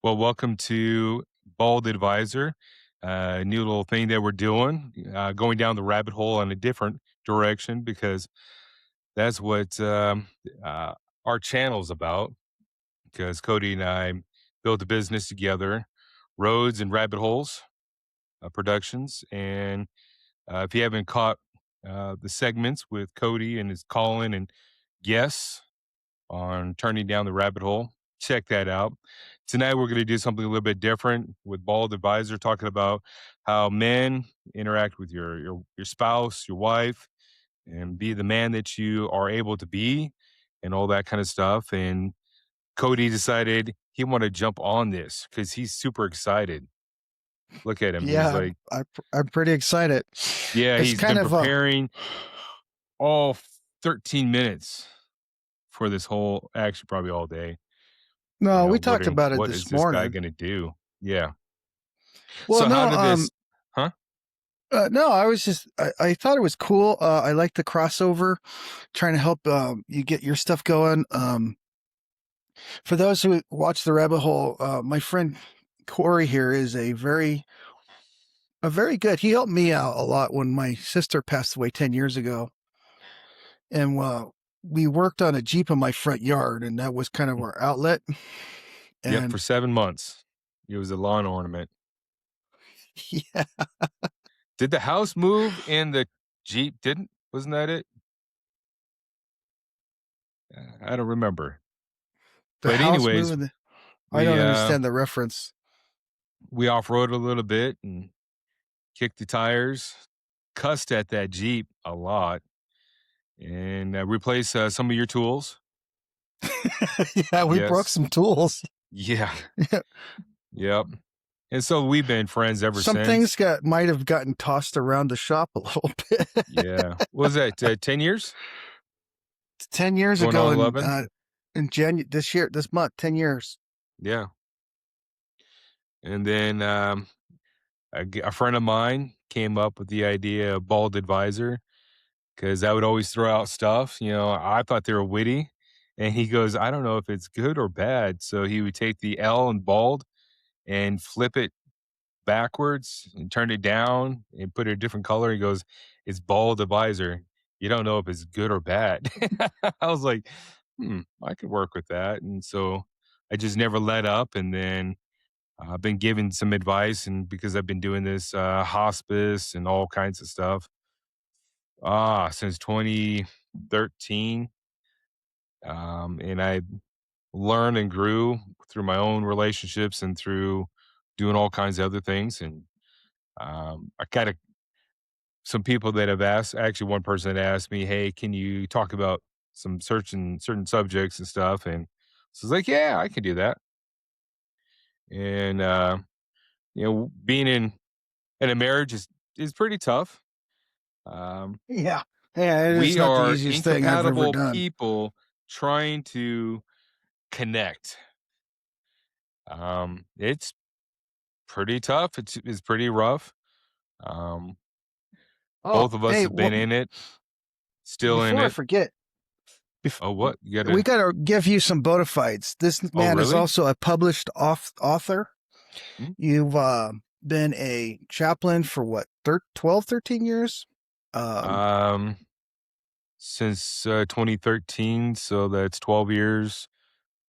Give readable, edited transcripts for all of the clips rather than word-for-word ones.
Well, welcome to Bald Advisor, new little thing that we're doing, going down the rabbit hole in a different direction because that's what uh, our channel's about. Because Cody and I built a business together, Roads and Rabbit Holes Productions. And if you haven't caught the segments with Cody and his Colin and guests on turning down the rabbit hole, check that out. Tonight, we're going to do something a little bit different with Bald Advisor, talking about how men interact with your spouse, your wife, and be the man that you are able to be, and all that kind of stuff. And Cody decided he wanted to jump on this because he's super excited. Look at him; he's Yeah, like, I'm pretty excited. yeah, It's he's kind been of preparing all 13 minutes for this whole, actually, probably all day. no, we talked Wondering about it what is this this guy morning. gonna do? Yeah. Well, So how no, did this huh? no, I was just I thought it was cool. I like the crossover, trying to help you get your stuff going. For those who watch the rabbit hole, my friend Corey here is a very good. He helped me out a lot when my sister passed away 10 years ago, and we worked on a Jeep in my front yard, and that was kind of our outlet. Yep, for And 7 months. It was a lawn ornament. yeah, Did the house move and the Jeep didn't? Wasn't that it? I don't remember. the But house anyways, moving. I we, don't uh, understand the reference. we off-roaded a little bit and kicked the tires, cussed at that Jeep a lot, and, replaced, some of your tools. Yeah, we broke Yes. some tools. Yeah. Yep. And so we've been friends ever Some things since. might have gotten tossed around the shop a little bit. Yeah. What was that, 10 years? 10 years Going ago on 11? in January this month, 10 years. Yeah. And then a friend of mine came up with the idea of Bald Advisor because I would always throw out stuff. I thought they were witty. And he goes, I don't know if it's good or bad. So he would take the L and bald and flip it backwards and turn it down and put it a different color. He goes, it's Bald Advisor. You don't know if it's good or bad. I was like, I could work with that. And so I just never let up. And then I've been given some advice, and because I've been doing this hospice and all kinds of stuff since 2013, and I learned and grew through my own relationships and through doing all kinds of other things. And I kind of some people that have asked. Actually, one person that asked me, "Hey, can you talk about some certain subjects and stuff?" And so I was like, "Yeah, I can do that." And being in a marriage is pretty tough. Um, Yeah. Yeah, it is we not the are easiest thing I've ever incompatible done. people trying to connect. It's pretty tough. It's pretty rough. Um, Oh, both of us hey, have been in it, still in before I it. forget, Oh, what you we gotta? got to give you some bona fides. This Oh, man is really? also a published author. Hmm? You've been a chaplain for what, 12, 13 years? Um, Um, since 2013, so that's 12 years.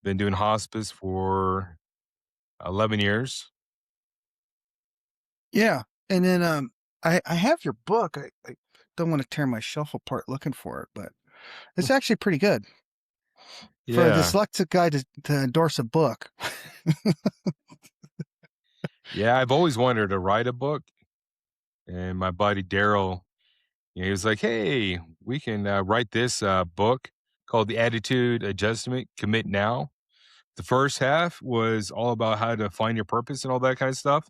Been doing hospice for 11 years. yeah. And then I have your book. I don't want to tear my shelf apart looking for it, but it's actually pretty good for a Yeah, dyslexic guy to endorse a book. yeah. I've always wanted to write a book, and my buddy Daryl, he was like, "Hey, we can write this book called The Attitude Adjustment. Commit Now." The first half was all about how to find your purpose and all that kind of stuff,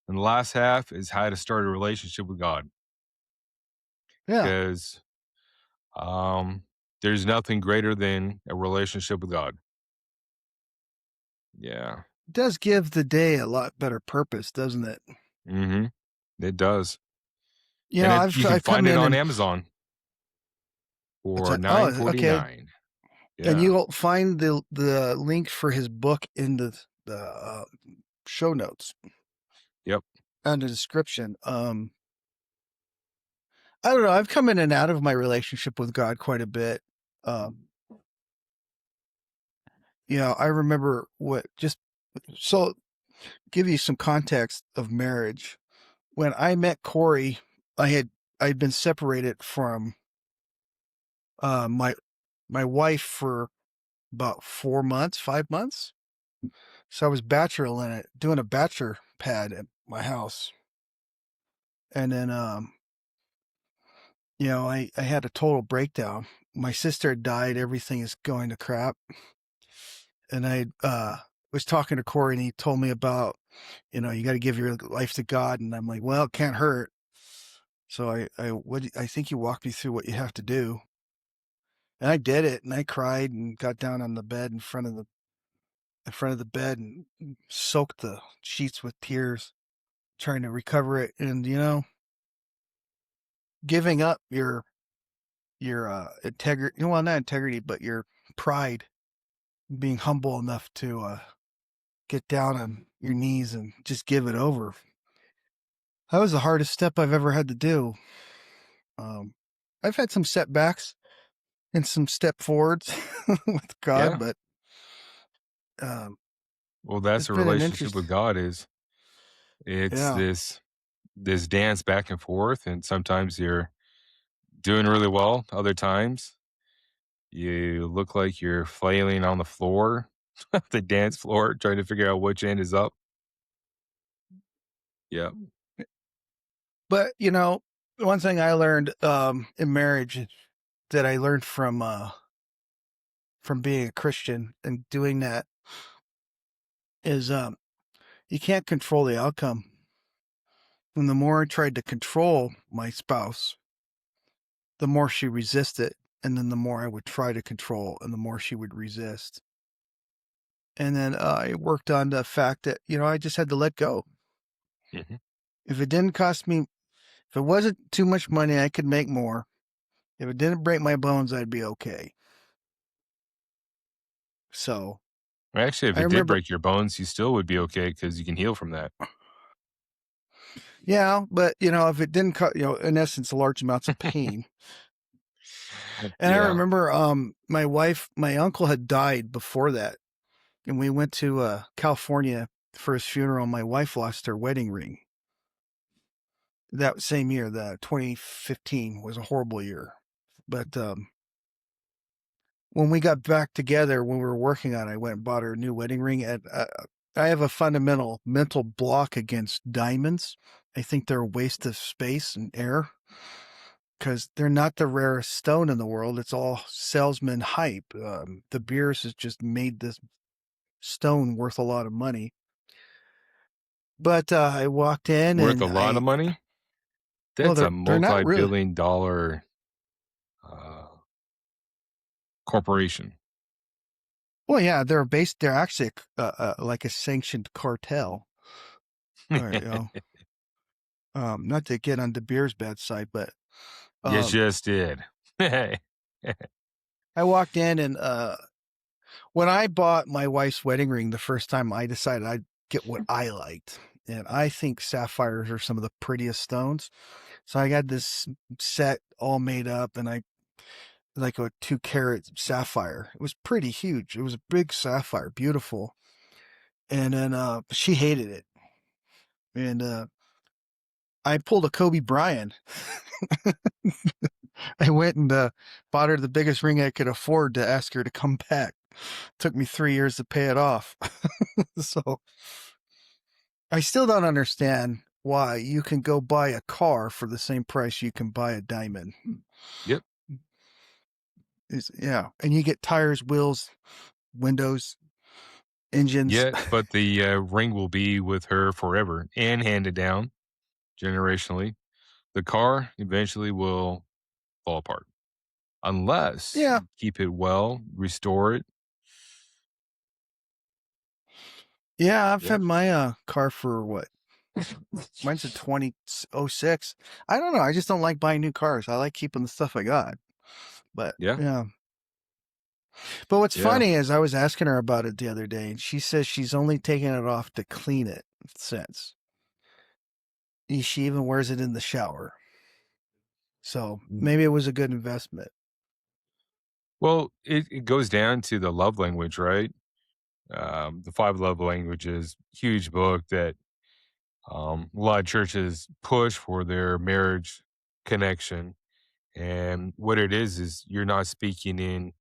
and the last half is how to start a relationship with God. Yeah, Because there's nothing greater than a relationship with God. Yeah. it does give the day a lot better purpose, doesn't it? Mhm. It does. You And know, you can I've come find it in on and Amazon what's for that? Oh, okay. 9.49. And Yeah. you'll find the link for his book in the the show notes Yep. and the description. I don't know. I've come in and out of my relationship with God quite a bit. Um, I remember so give you some context of marriage. When I met Corey, I'd been separated from my wife for about 4 months, 5 months. So I was doing a bachelor pad at my house. And then, I had a total breakdown. My sister had died. Everything is going to crap. And I was talking to Corey and he told me about, you got to give your life to God. And I'm like, well, it can't hurt. So I think you walked me through what you have to do. And I did it and I cried and got down on the bed in front of the bed and soaked the sheets with tears, trying to recover it. And, giving up your integrity, well, not integrity, but your pride, being humble enough to get down on your knees and just give it over. That was the hardest step I've ever had to do. Um, I've had some setbacks and some step forwards with God, Yeah. but um, Well, that's it's a been an relationship interest. with God is. It's Yeah, this dance back and forth, and sometimes you're doing really well, other times you look like you're flailing on the floor, the dance floor, trying to figure out which end is up. Yeah. but one thing I learned in marriage that I learned from being a Christian and doing that is you can't control the outcome. And the more I tried to control my spouse, the more she resisted. And then the more I would try to control and the more she would resist. And then I worked on the fact that, I just had to let go. Mhm. If it didn't cost me, if it wasn't too much money, I could make more. If it didn't break my bones, I'd be okay. So Actually, if I it did remember, break your bones, you still would be okay because you can heal from that. yeah, but if it didn't cut, in essence, large amounts of pain. And I Yeah. remember, my uncle had died before that. And we went to California for his funeral. My wife lost her wedding ring that same year. The 2015 was a horrible year. But when we got back together, when we were working on it, I went and bought her a new wedding ring. And I have a fundamental mental block against diamonds. I think they're a waste of space and air because they're not the rarest stone in the world. It's all salesman hype. The Beers has just made this stone worth a lot of money. But I walked in Worth and a lot of money? well, That's a they're not really. multi-billion dollar uh, corporation. Well, yeah, they're actually like a sanctioned cartel. Or, not to get on De Beer's bad side, but You um, just did. I walked in and when I bought my wife's wedding ring the first time, I decided I'd get what I liked. And I think sapphires are some of the prettiest stones. So I got this set all made up and I like a 2 carat sapphire. It was pretty huge. It was a big sapphire, beautiful. And then she hated it. And I pulled a Kobe Bryant. I went and bought her the biggest ring I could afford to ask her to come back. Took me 3 years to pay it off. So I still don't understand why you can go buy a car for the same price you can buy a diamond. Yep. Yeah, and you get tires, wheels, windows, engines. Yeah, but the ring will be with her forever and handed down generationally. The car eventually will fall apart unless Yeah, you keep it well, restore it. yeah. I've Yeah. had my car for what? Mine's a 2006. I don't know. I just don't like buying new cars. I like keeping the stuff I got. But Yeah. yeah, But what's Yeah. funny is I was asking her about it the other day, and she says she's only taken it off to clean it since. She even wears it in the shower. So maybe it was a good investment. Well, it goes down to the love language, right? The five love languages, huge book that a lot of churches push for their marriage connection. And what it is you're not speaking in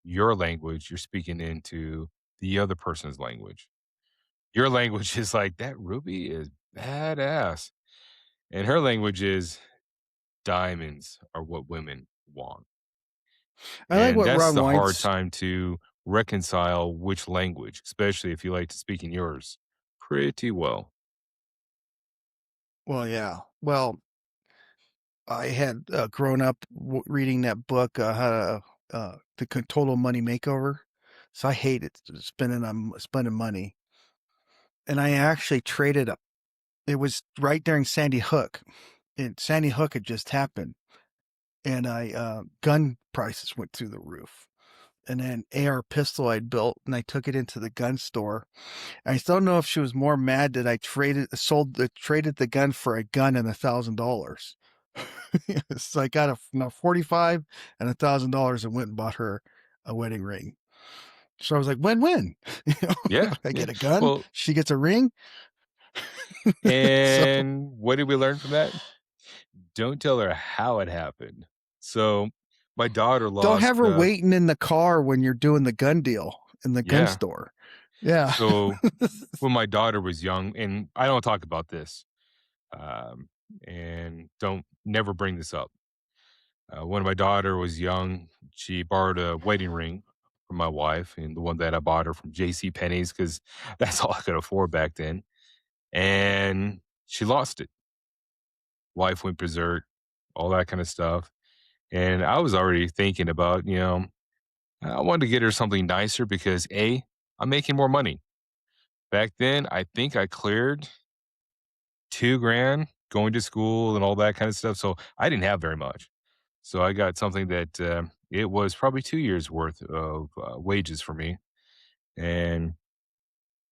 your language, you're speaking into the other person's language. Your language is like, that Ruby is badass. And her language is diamonds are what women want. I like And what that's Ron the hard White's. time to reconcile which language, especially if you like to speak in yours pretty well. Well, yeah. Well, I had grown up reading that book, how to Total Money Makeover. So I hated spending money, and I actually traded up. It was right during Sandy Hook, and Sandy Hook had just happened, and I gun prices went through the roof. And then AR pistol I'd built, and I took it into the gun store. I don't know if she was more mad that I traded the gun for a gun and $1,000. So I got a 45 and $1,000 and went and bought her a wedding ring. So I was like, win-win. You know, Yeah, I yeah. get a gun, Well, she gets a ring. So and what did we learn from that? Don't tell her how it happened. So my daughter don't lost have her waiting in the car when you're doing the gun deal in the gun yeah. store. Yeah. So when my daughter was young, and I don't talk about this, um, and don't never bring this up. When my daughter was young, she borrowed a wedding ring from my wife, and the one that I bought her from J.C. Penney's because that's all I could afford back then. And she lost it. Wife went berserk, all that kind of stuff. And I was already thinking about, I wanted to get her something nicer because I'm making more money. Back then, I think I cleared 2 grand going to school and all that kind of stuff. So I didn't have very much. So I got something that it was probably 2 years worth of wages for me, and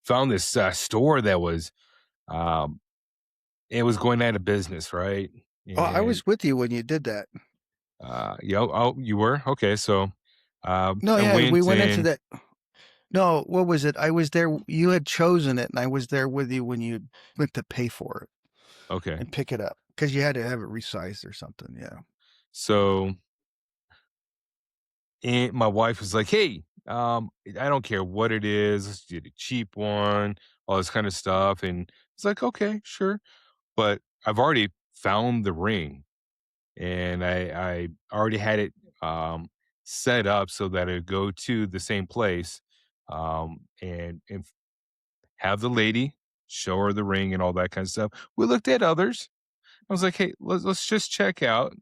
found this store that was um, it was going out of business, right? Oh, I And was with you when you did that. you were okay. So No, I yeah, we went went into in. that. No, what was it? I was there. You had chosen it, and I was there with you when you went to pay for it Okay, and pick it up because you had to have it resized or something. Yeah. so and my wife was like, "Hey, I don't care what it is. Let's get a cheap one, all this kind of stuff." And it's like, "Okay, sure," but I've already found the ring, and I already had it set up so that it would go to the same place, and have the lady show her the ring and all that kind of stuff. We looked at others. I was like, "Hey, let's just check out.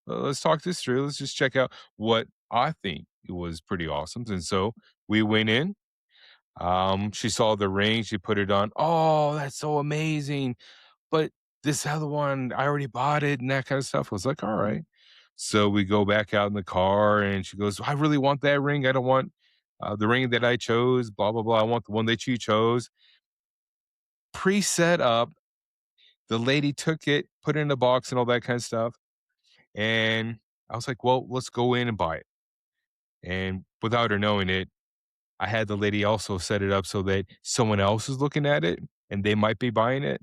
Let's talk this through. Let's just check out what I think it was pretty awesome." And so we went in. She saw the ring. She put it on. Oh, that's so amazing! But this other one, I already bought it and that kind of stuff. I was like, all right. So we go back out in the car and she goes, I really want that ring. I don't want the ring that I chose, blah, blah, blah. I want the one that you chose. Pre-set up. The lady took it, put it in a box and all that kind of stuff. And I was like, well, let's go in and buy it. And without her knowing it, I had the lady also set it up so that someone else is looking at it and they might be buying it.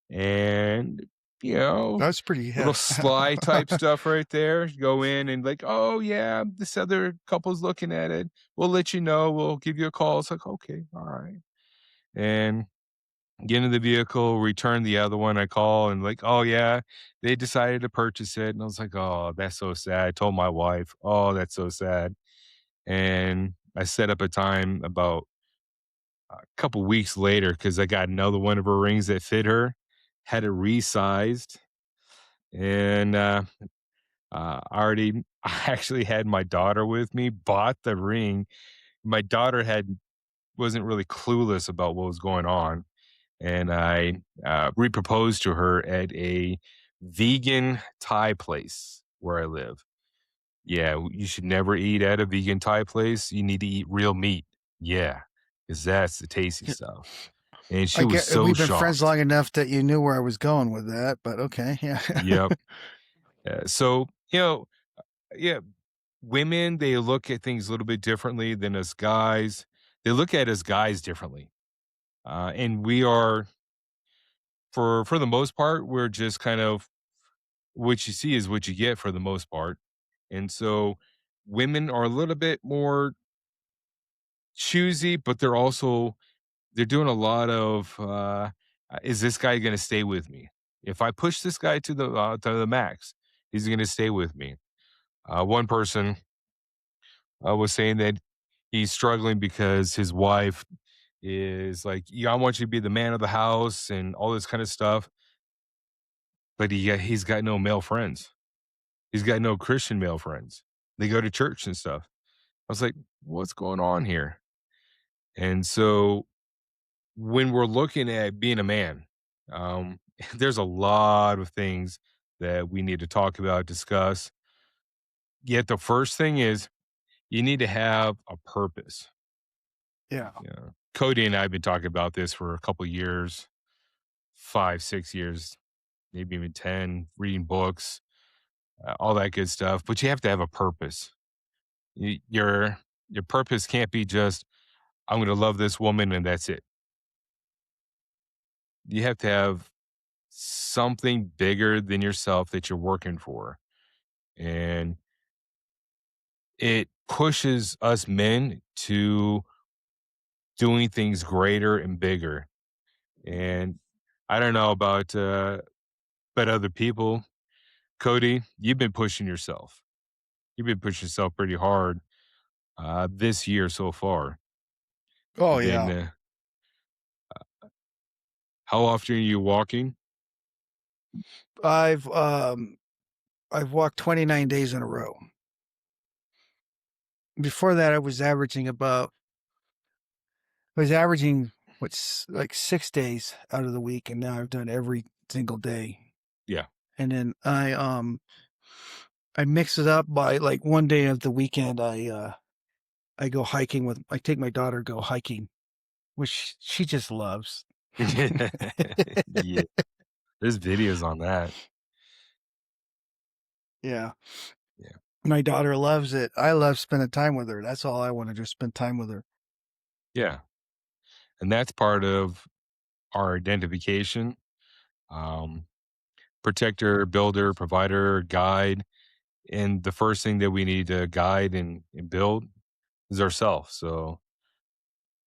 And, you know, That's pretty, little yeah. sly type stuff right there. You go in and like, "Oh, yeah, this other couple's looking at it. We'll let you know. We'll give you a call." It's like, "Okay, all right." And get into the vehicle, return the other one. I call and like, "Oh, yeah, they decided to purchase it." And I was like, "Oh, that's so sad." I told my wife, "Oh, that's so sad." And I set up a time about a couple weeks later because I got another one of her rings that fit her, had it resized, and I actually had my daughter with me, bought the ring. My daughter wasn't really clueless about what was going on, and I reproposed to her at a vegan Thai place where I live. Yeah, you should never eat at a vegan Thai place. You need to eat real meat. Yeah, because that's the tasty stuff. And she I was get so we've been friends shocked. long enough that you knew where I was going with that, but okay, yeah. Yep. So, yeah, women, they look at things a little bit differently than us guys. They look at us guys differently. And we are, for the most part, we're just kind of what you see is what you get for the most part. And so women are a little bit more choosy, but they're doing a lot of is this guy going to stay with me? If I push this guy to the max, he's going to stay with me. One person was saying that he's struggling because his wife is like, yeah, I want you to be the man of the house and all this kind of stuff, but he's got no male friends. He's got no Christian male friends. They go to church and stuff. I was like, what's going on here? And so when we're looking at being a man, um, there's a lot of things that we need to talk about, discuss. Yet the first thing is you need to have a purpose. Yeah. Yeah. Cody and I have been talking about this for a couple years, 5, 6 years, maybe even 10, reading books, all that good stuff. But you have to have a purpose. Y- Your your purpose can't be just I'm going to love this woman and that's it. You have to have something bigger than yourself that you're working for. And it pushes us men to doing things greater and bigger. And I don't know about but other people. Cody, you've been pushing yourself. You've been pushing yourself pretty hard this year so far. Oh You've been yeah. how often are you walking? I've um I've walked 29 days in a row. Before that I was averaging what's like 6 days out of the week, and now I've done every single day. Yeah. And then I mix it up by like one day of the weekend I go hiking with I take my daughter go hiking, which she just loves. Yeah. There's videos on that. Yeah. Yeah. My daughter loves it. I love spending time with her. That's all I want to just spend time with her. Yeah. And that's part of our identification. Um, protector, builder, provider, guide. And the first thing that we need to guide and build is ourselves. So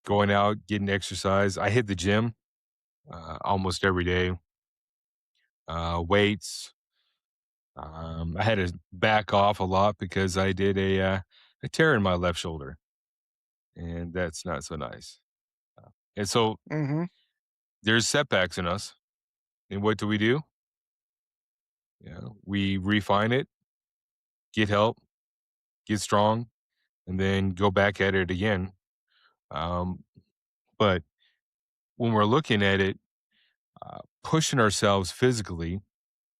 going out, getting exercise. I hit the gym almost every day. Weights. I had to back off a lot because I did a tear in my left shoulder, and that's not so nice. And so Mhm. there's setbacks in us. And what do? We refine it, get help, get strong, and then go back at it again. Um, but when we're looking at it, pushing ourselves physically,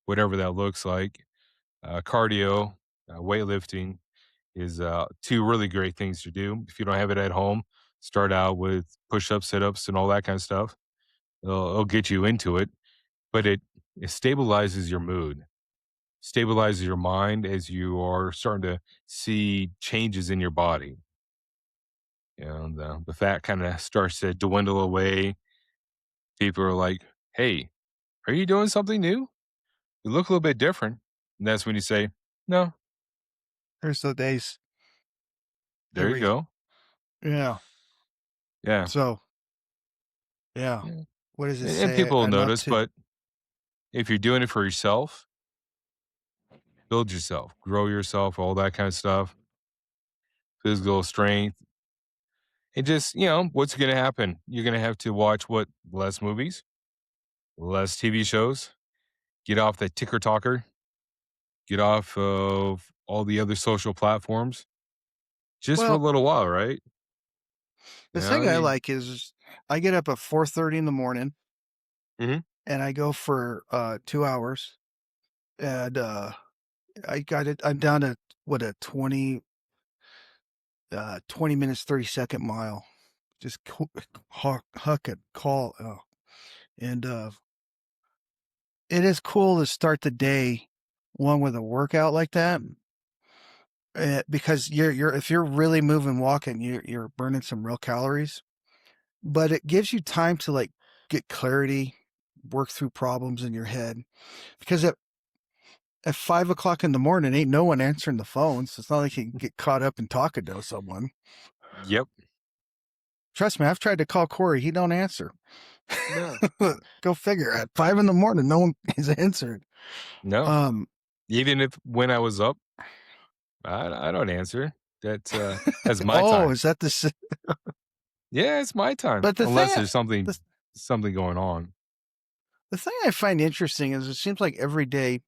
whatever that looks like, cardio, weightlifting is two really great things to do. If you don't have it at home, start out with push ups, sit ups, and all that kind of stuff. It'll get you into it, but it stabilizes your mood, stabilizes your mind as you are starting to see changes in your body. The fat kind of starts to dwindle away. People are like, hey, are you doing something new? You look a little bit different. And that's when you say, no, There's the days there you every go. yeah. Yeah. So, yeah. Yeah. What does it And say? people will I'm not notice, too but if you're doing it for yourself, build yourself, grow yourself, all that kind of stuff, physical strength. And just, what's going to happen? You're going to have to watch what? Less movies, less TV shows, get off that ticker talker, get off of all the other social platforms just for a well, little while, right? You the know, thing I you- like is I get up at 4:30 in the morning Mhm. and I go for 2 hours and I got it. I'm down to what a 20 minutes 30-second mile. Just huck it, call, and it is cool to start the day one with a workout like that. Because you're if you're really moving, walking, you're burning some real calories. But it gives you time to like get clarity, work through problems in your head. Because at 5 o'clock in the morning, ain't no one answering the phone, so it's not like you can get caught up in talking to someone. Yep. Trust me, I've tried to call Corey, he don't answer. No. Go figure. At 5 in the morning, no one is answered. No. Um, Even if when I was up, I don't answer. That's my oh, time. is that Yeah, it's my time, but the thing, unless there's the, something going on. the thing I find interesting is it seems like every day,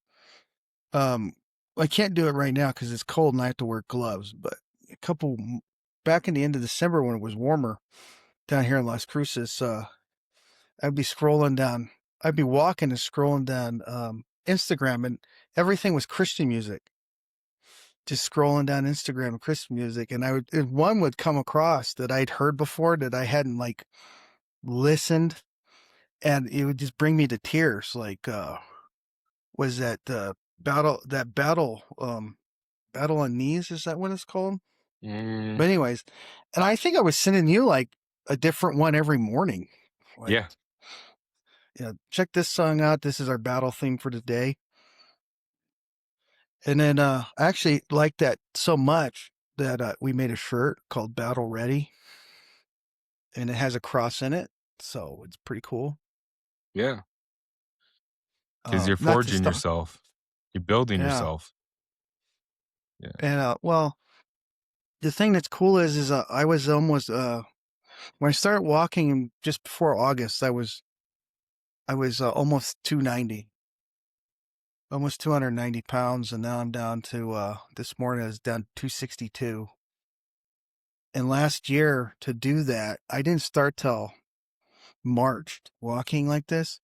um, I can't do it right now because it's cold and I have to wear gloves, but a couple back in the end of December when it was warmer down here in Las Cruces, I'd be scrolling down, I'd be walking and scrolling down, Instagram, and everything was Christian music. Just scrolling down Instagram, Christian music, and if one would come across that I'd heard before that I hadn't like listened, and it would just bring me to tears. Like, was that battle on knees? Is that what it's called? Mm, But anyways, and I think I was sending you like a different one every morning. Like, yeah, check this song out. This is our battle theme for today. And then I actually liked that so much that we made a shirt called Battle Ready, and it has a cross in it, so it's pretty cool. yeah, because you're Not to forging stop, yourself. You're building yeah. yourself. Yeah. And well, the thing that's cool is I was almost when I started walking just before August, I was almost 290, almost 290 pounds, and now I'm down to this morning I was down to 262. And last year to do that, I didn't start till March walking like this.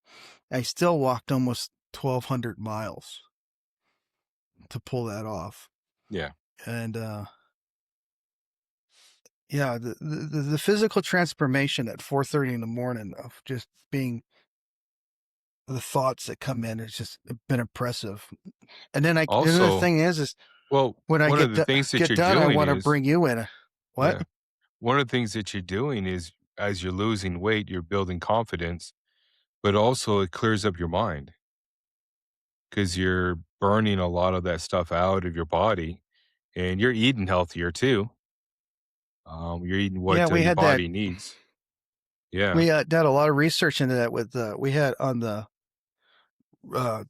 I still walked almost 1,200 miles to pull that off. Yeah. And yeah, the physical transformation at 4:30 in the morning of just being the thoughts that come in has just been impressive. And then the Also, thing is well, when I one of the things that get you're done, I doing want to is, bring you in. What? yeah, one of the things that you're doing is as you're losing weight, you're building confidence, but also it clears up your mind because you're burning a lot of that stuff out of your body and you're eating healthier too. You're eating Yeah, what we your had that. body needs. Yeah. We did a lot of research into that with we had on the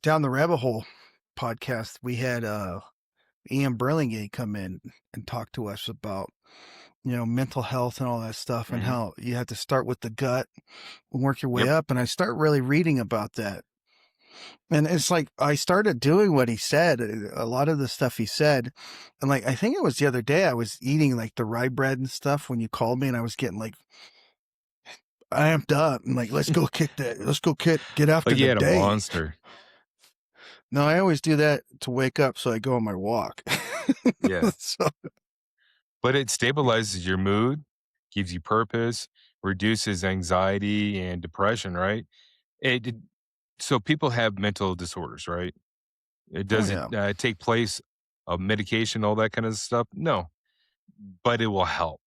down the rabbit hole podcast. We had Ian Burlingame come in and talk to us about mental health and all that stuff, and Hmm. how you have to start with the gut and work your way Yep. up. And I start really reading about that. And it's like I started doing what he said, a lot of the stuff he said. And like I think it was the other day I was eating like the rye bread and stuff when you called me, and I was getting like amped up and like, let's go get after Like you the had a day. monster. No, I always do that to wake up so I go on my walk. Yeah. So But it stabilizes your mood, gives you purpose, reduces anxiety and depression, right? It so people have mental disorders, right? It oh does it yeah. take place of medication, all that kind of stuff? No, but it will help.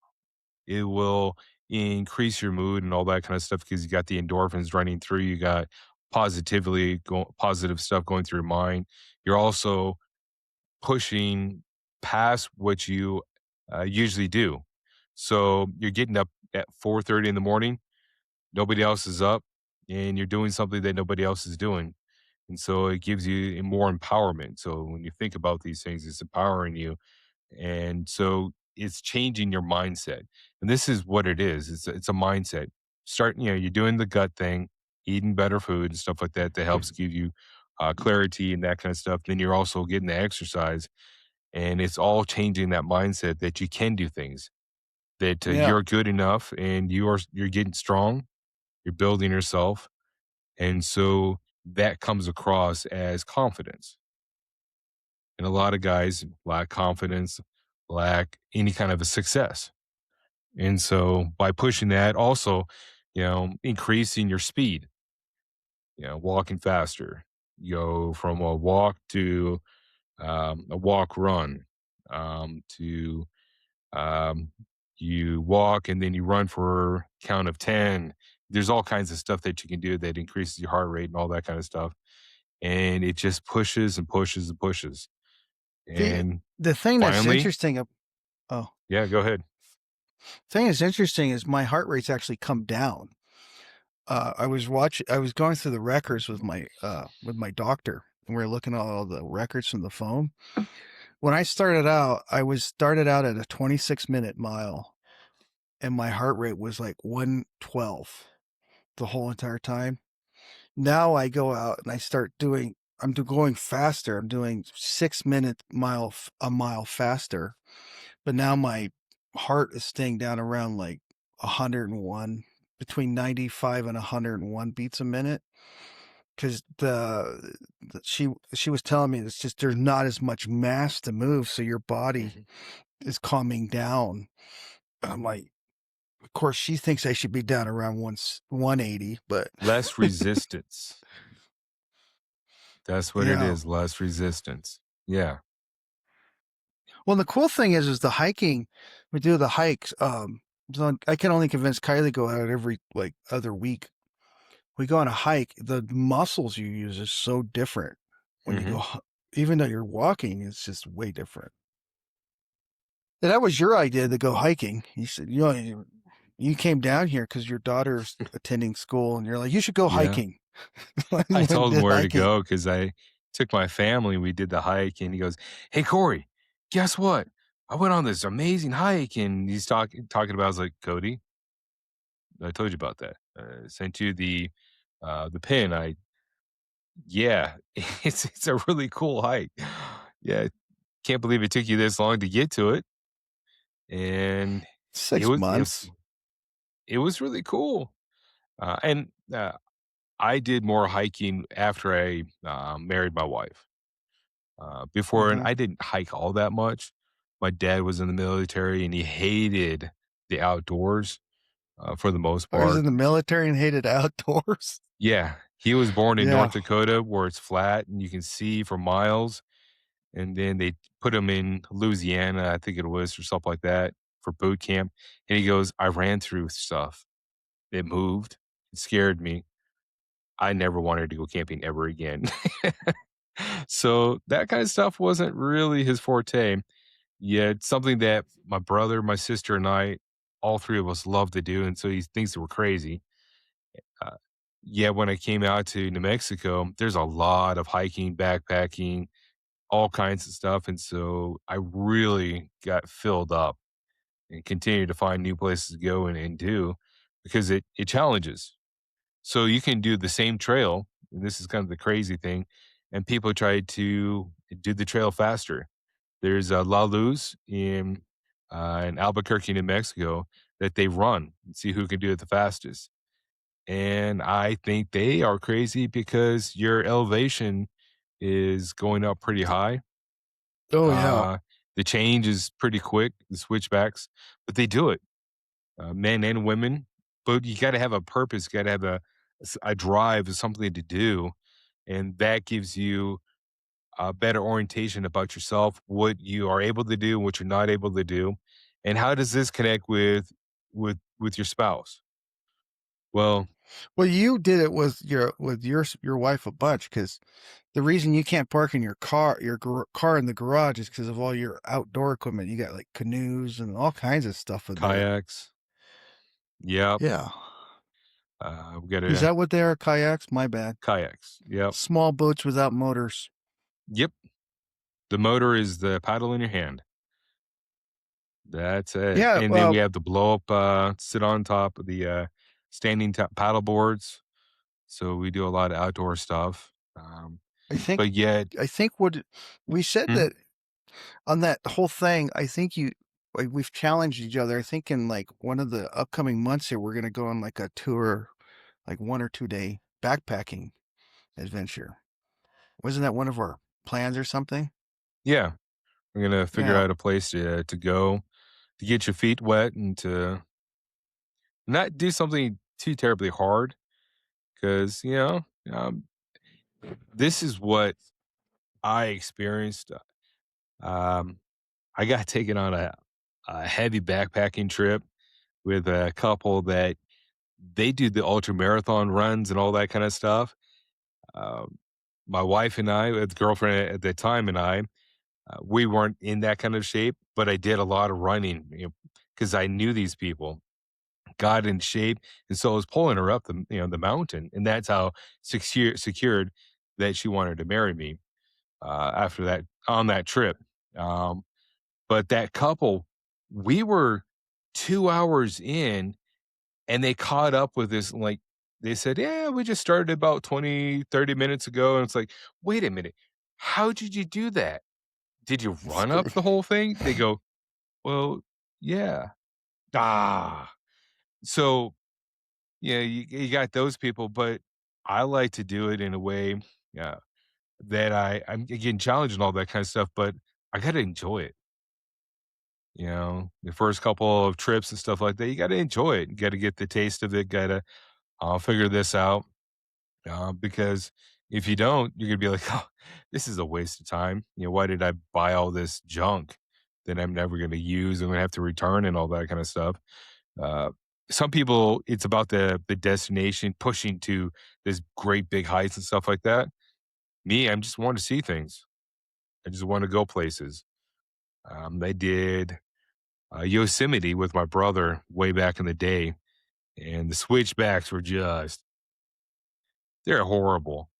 It will increase your mood and all that kind of stuff because you got the endorphins running through. You got positive stuff going through your mind. You're also pushing past what you usually do. So you're getting up at 4:30 in the morning. Nobody else is up, and you're doing something that nobody else is doing. And so it gives you more empowerment. So when you think about these things, it's empowering you. And so it's changing your mindset. And this is what it is. It's a mindset. You're doing the gut thing, eating better food and stuff like that that helps give you clarity and that kind of stuff. Then you're also getting the exercise, and it's all changing that mindset that you can do things, that Yeah. you're good enough, and you're getting strong, you're building yourself, and so that comes across as confidence. And a lot of guys lack confidence, lack any kind of a success. And so by pushing that, also, increasing your speed, walking faster, you go from a walk to a walk run, to um, you walk and then you run for a count of 10. There's all kinds of stuff that you can do that increases your heart rate and all that kind of stuff. And it just pushes and pushes and pushes. The And the thing that's finally, interesting oh, yeah, go ahead. thing that's interesting is my heart rate's actually come down. I was going through the records with my doctor, and we were looking at all the records from the phone. When I started out, started out at a 26-minute mile, and my heart rate was like 112 the whole entire time. Now I go out and going faster. I'm doing 6-minute a mile faster, but now my heart is staying down around like 101, between 95 and 101 beats a minute. Because she was telling me it's just there's not as much mass to move, so your body Mhm. is calming down. I'm like, of course, she thinks I should be down around 180, but Less resistance. That's what it yeah. is. Less resistance. Yeah. Well, the cool thing is the hiking. We do the hikes. So I can only convince Kylie to go out every like other week. We go on a hike. The muscles you use is so different when you Hmm. go, even though you're walking, it's just way different. And that was your idea to go hiking. You said, you came down here because your daughter's attending school, and you're like, you should go Yeah. hiking. I I went and told him did where to hiking. go because I took my family. We did the hike, and he goes, "Hey, Corey, guess what? I went on this amazing hike." And he's talking about. I was like, "Cody, I told you about that. Sent you the pin. Yeah, it's a really cool hike. Yeah, can't believe it took you this long to get to it, and it six was it, months. it was really cool. And I did more hiking after I married my wife. Before, and Hmm. I didn't hike all that much. My dad was in the military, and he hated the outdoors for the most I was in part. the military and hated outdoors. Yeah, he was born in North Yeah. Dakota, where it's flat and you can see for miles. And then they put him in Louisiana, I think it was, or something like that, for boot camp. And he goes, "I ran through stuff. It moved. It scared me. I never wanted to go camping ever again." So that kind of stuff wasn't really his forte. Yeah, it's something that my brother, my sister, and I, all three of us love to do. And so he thinks that we're crazy. Uh, yeah, when I came out to New Mexico, there's a lot of hiking, backpacking, all kinds of stuff. And so I really got filled up and continue to find new places to go and do because it challenges. So you can do the same trail, and this is kind of the crazy thing, and people try to do the trail faster. There's a La Luz in Albuquerque, New Mexico, that they run and see who can do it the fastest. And I think they are crazy because your elevation is going up pretty high. Oh yeah. Uh, the change is pretty quick, the switchbacks, but they do it, men and women. But you got to have a purpose, you got to have a drive, something to do, and that gives you a better orientation about yourself, what you are able to do, what you're not able to do, and how does this connect with your spouse? Well, Well, you did it with your wife a bunch because the reason you can't park in car in the garage is because of all your outdoor equipment. You got like canoes and all kinds of stuff in there. kayaks, yep. Yeah. We got Is a that what they are? Kayaks? My bad. kayaks, yep, Small boats without motors. yep. The motor is the paddle in your hand. That's it, Yeah. and then we Well, have the blow up, sit on top of the, standing top paddle boards, so we do a lot of outdoor stuff, I think but yet I think what we said hmm? that on that whole thing. I think we've challenged each other. I think in like one of the upcoming months here, we're gonna go on like a tour, like 1 or 2 day backpacking adventure. Wasn't that one of our plans or something? Yeah, we're gonna figure Yeah. out a place to go to get your feet wet and to not do something too terribly hard because um, this is what I experienced. Um, I got taken on a heavy backpacking trip with a couple that they do the ultra marathon runs and all that kind of stuff. Um, my wife and I, the girlfriend at the time, and I, we weren't in that kind of shape, but I did a lot of running because I knew these people, got in shape, and so I was pulling her up the mountain, and that's how secured that she wanted to marry me after that on that trip. Um, but that couple, we were 2 hours in and they caught up with this, like, they said, "Yeah, we just started about 20, 30 minutes ago." And it's like, "Wait a minute. How did you do that? Did you run up the whole thing?" They go, "Well, yeah." Ah. So, yeah, you got those people, but I like to do it in a way, yeah, that I'm again challenged and all that kind of stuff, but I gotta enjoy it. The first couple of trips and stuff like that, you gotta enjoy it. You gotta get the taste of it, gotta figure this out. Because if you don't, you're gonna be like, "Oh, this is a waste of time. Why did I buy all this junk that I'm never gonna use? I'm gonna have to return and all that kind of stuff." Uh, some people, it's about the destination, pushing to this great big heights and stuff like that. Me, I'm just want to see things. I just want to go places. I did Yosemite with my brother way back in the day, and the switchbacks were they're horrible.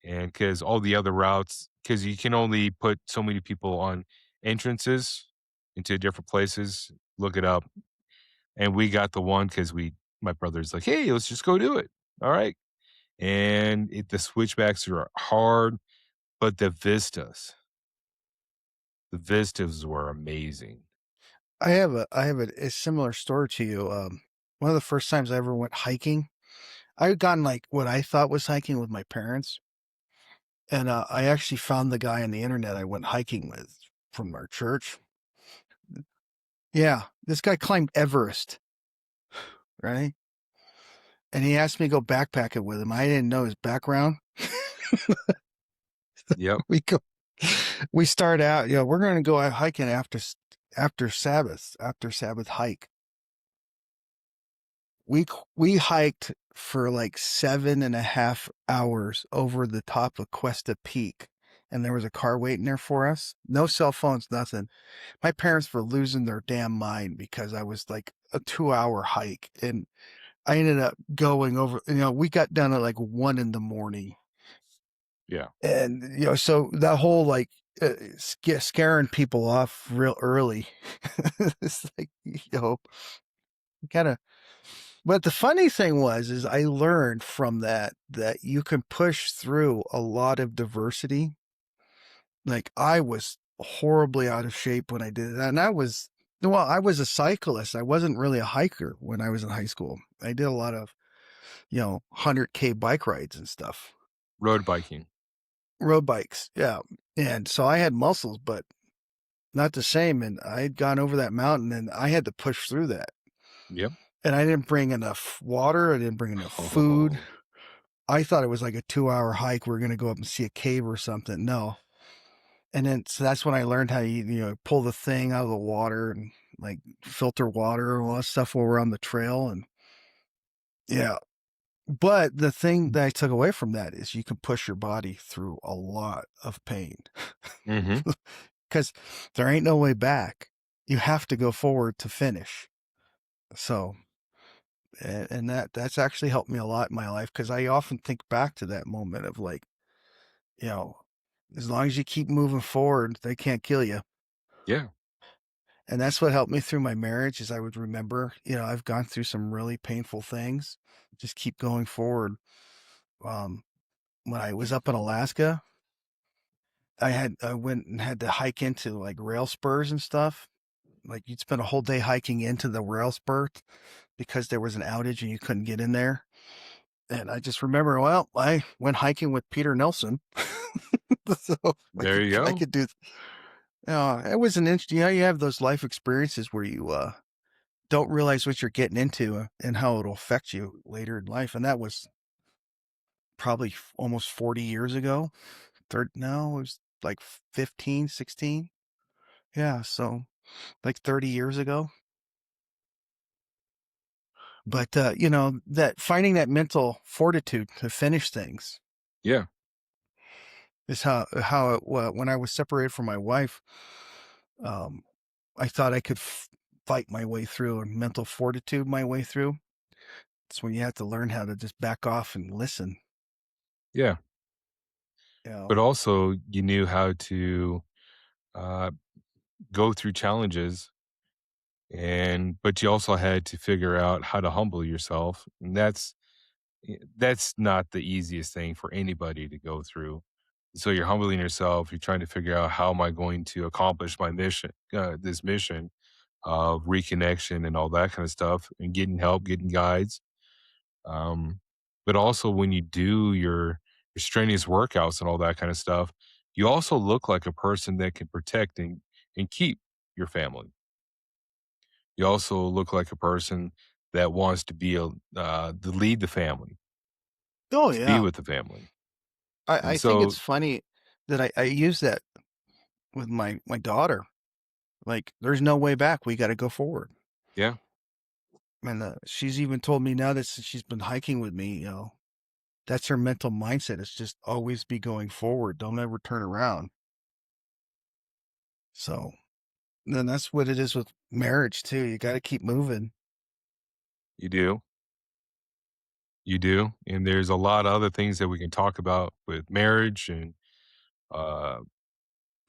And because all the other routes, because you can only put so many people on entrances into different places, look it up. And we got the one because my brother's like, "Hey, let's just go do it." All right. And the switchbacks are hard, but the vistas were amazing. I have a similar story to you. One of the first times I ever went hiking, I had gone like what I thought was hiking with my parents, and I actually found the guy on the internet I went hiking with from our church. Yeah, this guy climbed Everest, right? And he asked me to go backpacking with him. I didn't know his background. Yep. We go, we start out, we're going to go out hiking after Sabbath hike. We hiked for like 7.5 hours over the top of Cuesta Peak, and there was a car waiting there for us. No cell phones, nothing. My parents were losing their damn mind because I was like a 2 hour hike, and I ended up going over. We got done at like 1 in the morning, Yeah. and so that whole like scaring people off real early. It's like kind of. But the funny thing is I learned from that you can push through a lot of diversity. Like I was horribly out of shape when I did that. And I was a cyclist. I wasn't really a hiker when I was in high school. I did a lot of, 100K bike rides and stuff, Road biking. road bikes. Yeah. And so I had muscles, but not the same. And I had gone over that mountain and I had to push through that. Yep. And I didn't bring enough water. I didn't bring enough food. Oh, I thought it was like a 2 hour hike. We are going to go up and see a cave or something. No. And then, so that's when I learned how you pull the thing out of the water and like filter water and all that stuff while we're on the trail. And yeah. But the thing that I took away from that is you can push your body through a lot of pain hmm. because there ain't no way back. You have to go forward to finish. So, and that's actually helped me a lot in my life because I often think back to that moment of like, you know, as long as you keep moving forward, they can't kill you. Yeah. And that's what helped me through my marriage is I would remember, I've gone through some really painful things. Just keep going forward. Um, when I was up in Alaska, I went and had to hike into like rail spurs and stuff. Like you'd spend a whole day hiking into the rail spur because there was an outage and you couldn't get in there. And I just remember, well, I went hiking with Peter Nelson. So There you I go. could do. It was an interesting. You have those life experiences where you don't realize what you're getting into and how it'll affect you later in life. And that was probably almost 40 years ago. Third, no, it was like 15, 16. Yeah, so like 30 years ago. But that finding that mental fortitude to finish things Yeah, is how when I was separated from my wife, um, I thought I could fight my way through and mental fortitude my way through. It's when you have to learn how to just back off and listen. yeah. You know, But also, you knew how to uh, go through challenges, and but you also had to figure out how to humble yourself, and that's not the easiest thing for anybody to go through. So you're humbling yourself. You're trying to figure out how am I going to accomplish my mission, this mission of reconnection and all that kind of stuff, and getting help, getting guides. Um, but also when you do your strenuous workouts and all that kind of stuff, you also look like a person that can protect and keep your family. You also look like a person that wants to be to lead the family, oh to be yeah, with the family. I And think it's so, funny that I use that with my daughter. Like, there's no way back. We got to go forward. yeah, And she's even told me now that since she's been hiking with me, that's her mental mindset. It's just always be going forward. Don't ever turn around. So then that's what it is with marriage too. You got to keep moving. you do. You do. And there's a lot of other things that we can talk about with marriage and uh,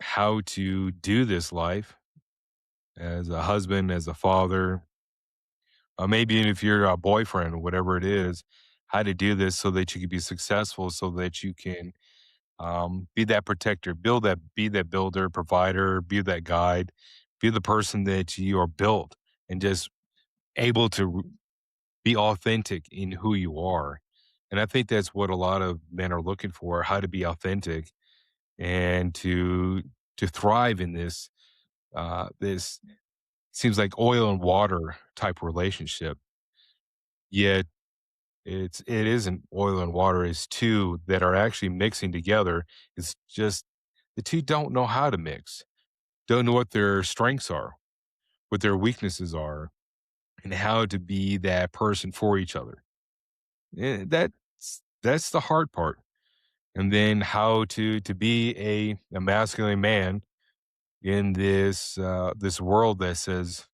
how to do this life as a husband, as a father, maybe if you're a boyfriend or whatever it is, how to do this so that you can be successful, so that you can be that protector, be that builder, provider, be that guide, be the person that you are built and just able to be authentic in who you are. And I think that's what a lot of men are looking for, how to be authentic and to thrive in this seems like oil and water type relationship. Yet it isn't oil and water, it's two that are actually mixing together. It's just the two don't know how to mix, don't know what their strengths are, what their weaknesses are, and how to be that person for each other. That's the hard part. And then how to be a masculine man in this world that says,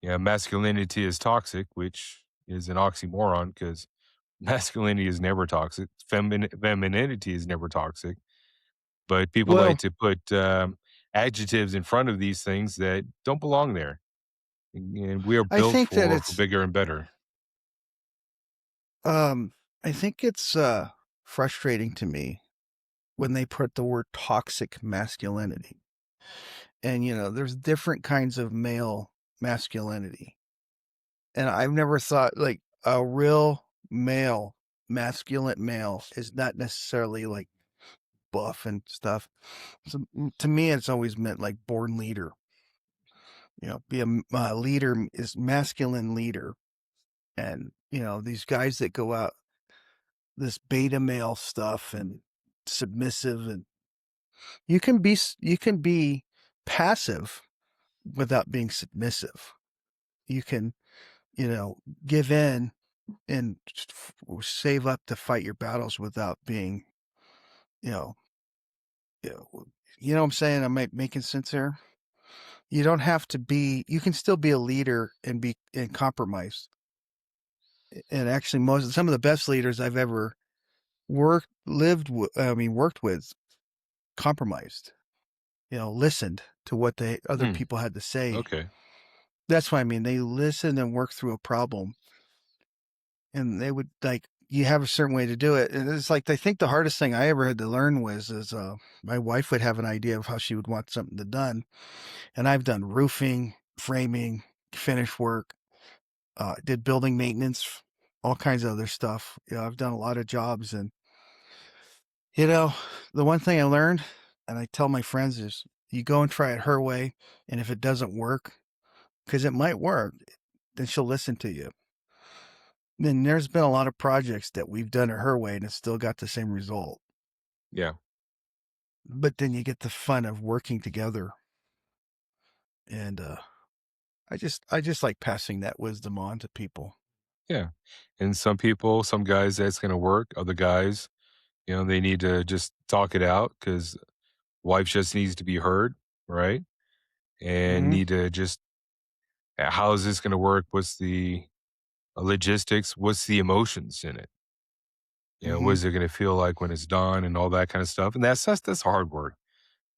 yeah, masculinity is toxic, which is an oxymoron because masculinity is never toxic. Femininity is never toxic. But people like Well, to put adjectives in front of these things that don't belong there. And we are I built think that for it's, bigger and better. um, I think it's frustrating to me when they put the word toxic masculinity. And, there's different kinds of male masculinity. And I've never thought like a real male, masculine male is not necessarily like buff and stuff. So to me, it's always meant like born leader. Be a leader is masculine leader. And, these guys that go out, this beta male stuff and submissive and you can be passive without being submissive. You can, you know, give in and save up to fight your battles without being, you know, you know, what I'm saying? I'm making sense here. You don't have to be. You can still be a leader and be and compromise. And actually, some of the best leaders I've ever worked with, compromised. Listened to what the other Hmm, people had to say. okay. That's what I mean. They listened and worked through a problem, and they would like you have a certain way to do it. And it's like I think the hardest thing I ever had to learn was is my wife would have an idea of how she would want something to done, and I've done roofing, framing, finish work, did building maintenance, all kinds of other stuff. I've done a lot of jobs, and You know, the one thing I learned, and I tell my friends, is you go and try it her way, and if it doesn't work, because it might work, then she'll listen to you. Then there's been a lot of projects that we've done it her way, and it's still got the same result. Yeah, But then you get the fun of working together, and I just like passing that wisdom on to people. yeah. And some people, some guys, that's gonna work. Other guys, they need to just talk it out because wife just needs to be heard, right? And Hmm. need to just, how is this gonna work? What's the logistics? What's the emotions in it? What Hmm. is it gonna feel like when it's done and all that kind of stuff? And that's hard work.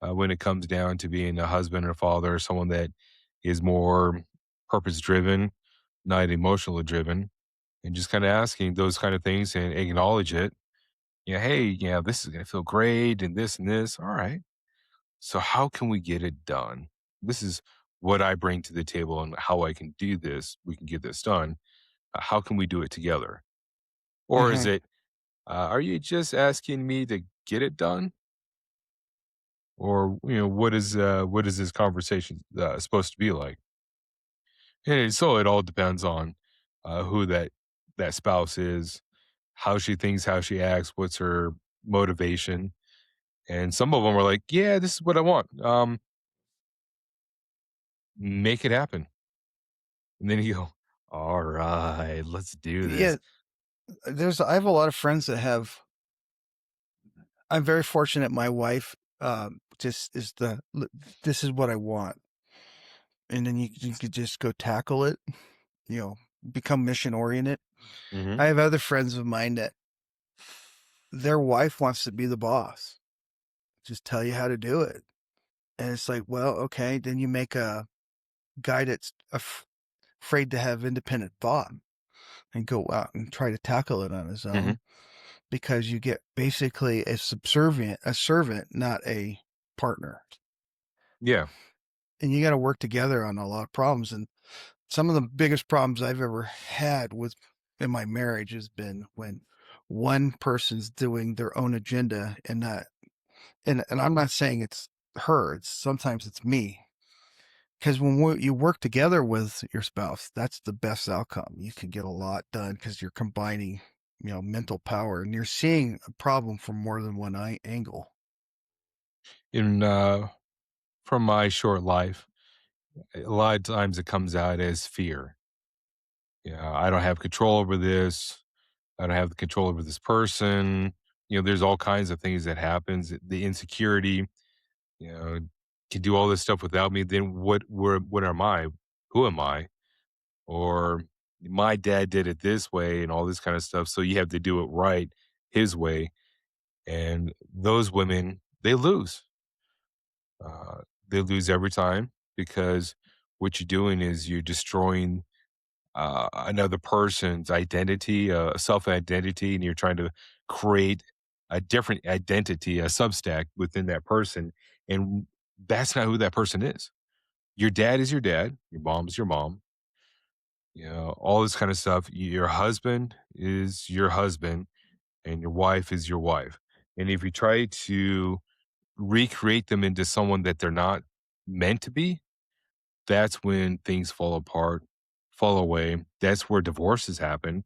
When it comes down to being a husband or father, someone that is more purpose driven, not emotionally driven, and just kind of asking those kind of things and acknowledge it. Hey, this is going to feel great and this. All right. So, how can we get it done? This is what I bring to the table and how I can do this. We can get this done. How can we do it together? Or is Hmm. it, are you just asking me to get it done? Or, what is this conversation supposed to be like? And so it all depends on who that spouse is, how she thinks, how she acts, what's her motivation. And some of them are like, "Yeah, this is what I want. Make it happen." And then you go, "All right, let's do this." Yeah, I have a lot of friends that have. I'm very fortunate. My wife just is this is what I want, and then you could just go tackle it. You know, become mission oriented. Hmm. I have other friends of mine that their wife wants to be the boss, just tell you how to do it. And it's like, well, okay, then you make a guy that's afraid to have independent thought and go out and try to tackle it on his Hmm. own because you get basically a servant, not a partner. Yeah. And you got to work together on a lot of problems. And some of the biggest problems I've ever had with in my marriage has been when one person's doing their own agenda and not, and I'm not saying it's her, it's sometimes it's me. Because when you work together with your spouse, that's the best outcome. You can get a lot done because you're combining, mental power and you're seeing a problem from more than one angle. In from my short life, a lot of times it comes out as fear. Yeah, I don't have control over this. I don't have the control over this person. There's all kinds of things that happens. The insecurity, you know, can do all this stuff without me. Then what am I? Who am I? Or my dad did it this way and all this kind of stuff. So you have to do it right his way. And those women, they lose. They lose every time because what you're doing is you're destroying another person's identity, self identity, and you're trying to create a different identity, a substack within that person. And that's not who that person is. Your dad is your dad, your mom is your mom, all this kind of stuff. Your husband is your husband, and your wife is your wife. And if you try to recreate them into someone that they're not meant to be, that's when things fall apart, fall away. That's where divorces happen.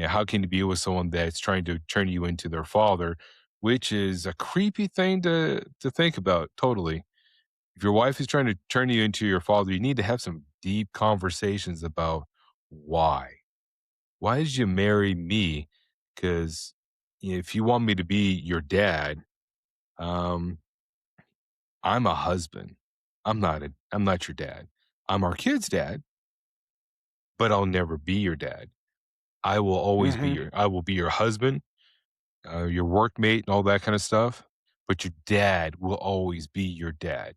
How can you be with someone that's trying to turn you into their father, which is a creepy thing to think about, totally. If your wife is trying to turn you into your father, you need to have some deep conversations about why. Why did you marry me? Because if you want me to be your dad, um, I'm a husband. I'm not your dad. I'm our kid's dad, but I'll never be your dad. Hmm. I will be your husband, your workmate, and all that kind of stuff. But your dad will always be your dad,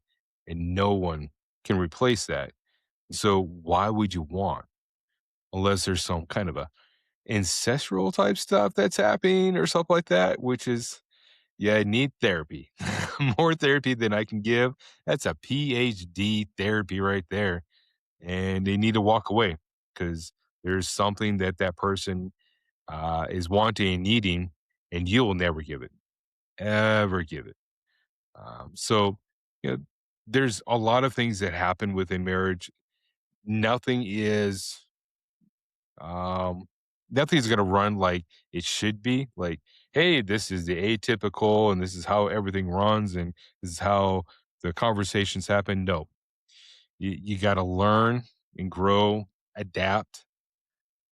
and no one can replace that. So why would you want, unless there's some kind of a ancestral type stuff that's happening or something like that, which is, yeah, I need therapy, more therapy than I can give. That's a PhD therapy right there, and they need to walk away because there's something that that person is wanting and needing, and you will never give it. ever give it. So, you know, there's a lot of things that happen within marriage. Nothing is um, nothing's gonna run like it should be. Like, hey, this is the atypical, and this is how everything runs, and this is how the conversations happen. No, you got to learn and grow, adapt,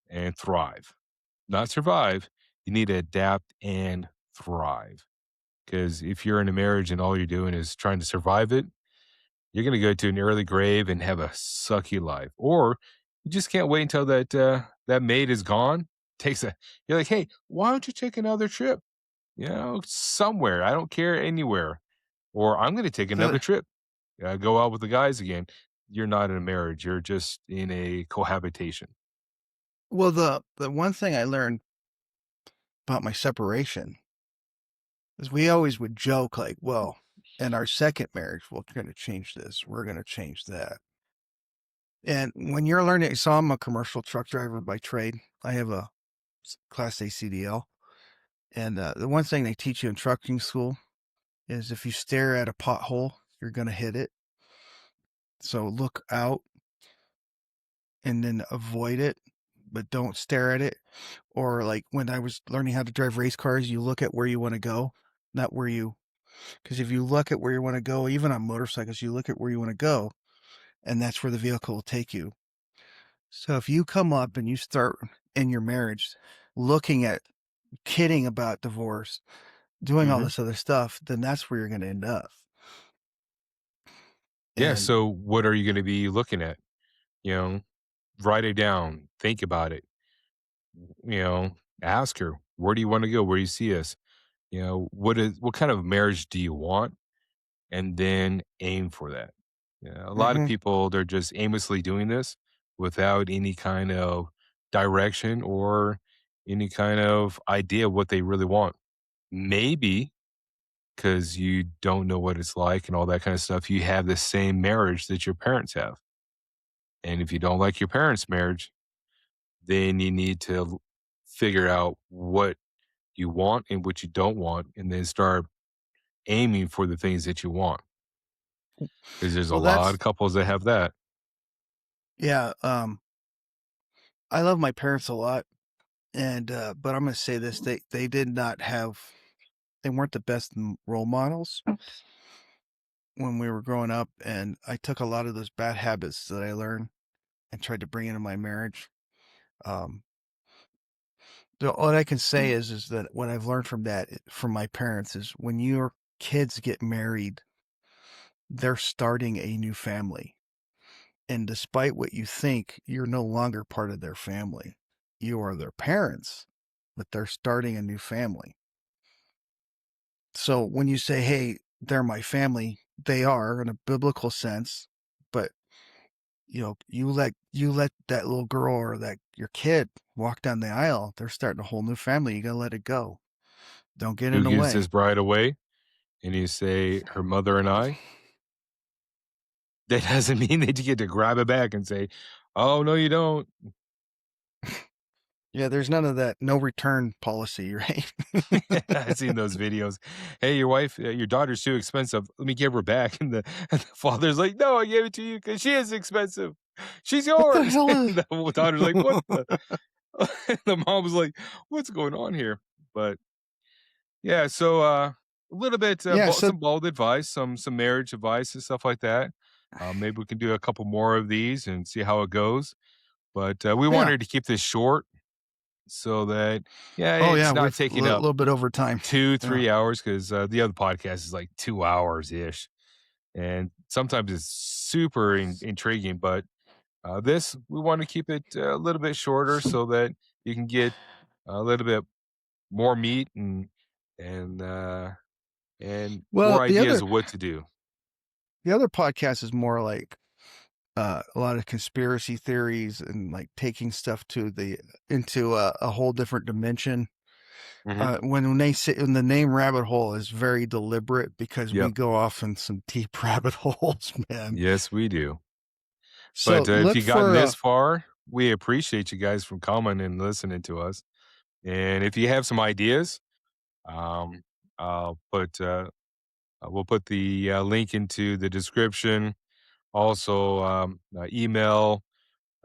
and thrive. Not survive. You need to adapt and thrive. Because if you're in a marriage and all you're doing is trying to survive it, you're going to go to an early grave and have a sucky life. Or you just can't wait until that mate is gone. Takes a You're like, hey, why don't you take another trip? Somewhere. I don't care, anywhere. Or I'm going to take another The trip. Go out with the guys again. You're not in a marriage. You're just in a cohabitation. well, the one thing I learned about my separation is we always would joke like, well, in our second marriage, we're going to change this, we're going to change that. And when you're learning, so I'm a commercial truck driver by trade. I have a Class A CDL. And the one thing they teach you in trucking school is if you stare at a pothole, you're going to hit it. So look out and then avoid it, but don't stare at it. Or like when I was learning how to drive race cars, you look at where you want to go, not where you, because if you look at where you want to go, even on motorcycles, you look at where you want to go, and that's where the vehicle will take you. So if you come up and you start in your marriage looking at kidding about divorce, doing all Hmm. this other stuff, then that's where you're going to end up. Yeah. And So, what are you going to be looking at? You know, write it down, think about it, you know, ask her, where do you want to go? Where do you see us? What kind of marriage do you want? And then aim for that. A lot of mhm. people, they're just aimlessly doing this without any kind of direction or any kind of idea what they really want. Maybe because you don't know what it's like and all that kind of stuff, you have the same marriage that your parents have. And if you don't like your parents' marriage, then you need to figure out what you want and what you don't want, and then start aiming for the things that you want. Because there's a Well, lot that's of couples that have that. yeah. I love my parents a lot, and but I'm going to say this: they did not have, they weren't the best role models when we were growing up, and I took a lot of those bad habits that I learned and tried to bring into my marriage. Um, what I can say is that what I've learned from that from my parents is when your kids get married, they're starting a new family. And despite what you think, you're no longer part of their family. You are their parents, but they're starting a new family. So when you say, hey, they're my family, they are in a biblical sense, but you let that little girl or that your kid walk down the aisle, they're starting a whole new family. You gotta let it go. Don't get in Who the gives his way. bride away? And you say, her mother and I? That doesn't mean that you get to grab it back and say, oh, no, you don't. Yeah, there's none of that no return policy, right? I've seen those videos. Hey, your daughter's too expensive. Let me give her back. And the father's like, no, I gave it to you because she is expensive. She's What the yours. hell And is the daughter's like, what the? The mom was like, what's going on here? But yeah, so a little bit, Yeah, so some bold advice, some marriage advice and stuff like that. Maybe we can do a couple more of these and see how it goes. But we yeah. wanted to keep this short so that, yeah, Oh, yeah, it's we're not a taking up little bit over time. two, Yeah. 3 hours because the other podcast is like 2 hours ish. And sometimes it's super intriguing. But this, we want to keep it a little bit shorter so that you can get a little bit more meat and and Well, more ideas of what to do. the other podcast is more like, a lot of conspiracy theories and, like, taking stuff to the into a whole different dimension. Hmm. When they say when the name rabbit hole is very deliberate because we Yep. go off in some deep rabbit holes, man. Yes, we do. So But if look you gotten for, this far, we appreciate you guys from coming and listening to us. And if you have some ideas, um, we'll put the link into the description. Also, email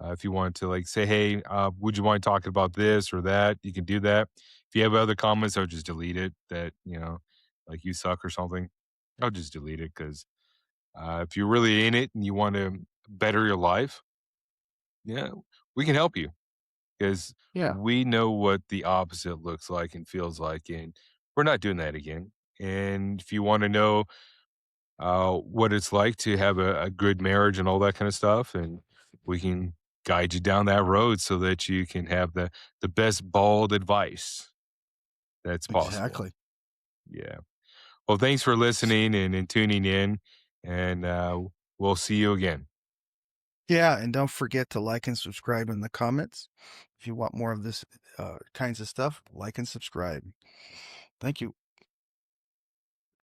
if you want to like say, hey, would you mind talking about this or that? You can do that. If you have other comments, I'll just delete it. That like you suck or something. I'll just delete it because if you're really in it and you want to better your life, yeah, we can help you because Yeah, we know what the opposite looks like and feels like, and we're not doing that again. And if you want to know what it's like to have a good marriage and all that kind of stuff, and we can guide you down that road so that you can have the best bald advice that's possible. exactly. Yeah. Well, thanks for listening and tuning in, and we'll see you again. Yeah, and don't forget to like and subscribe in the comments. If you want more of this kinds of stuff, like and subscribe. Thank you.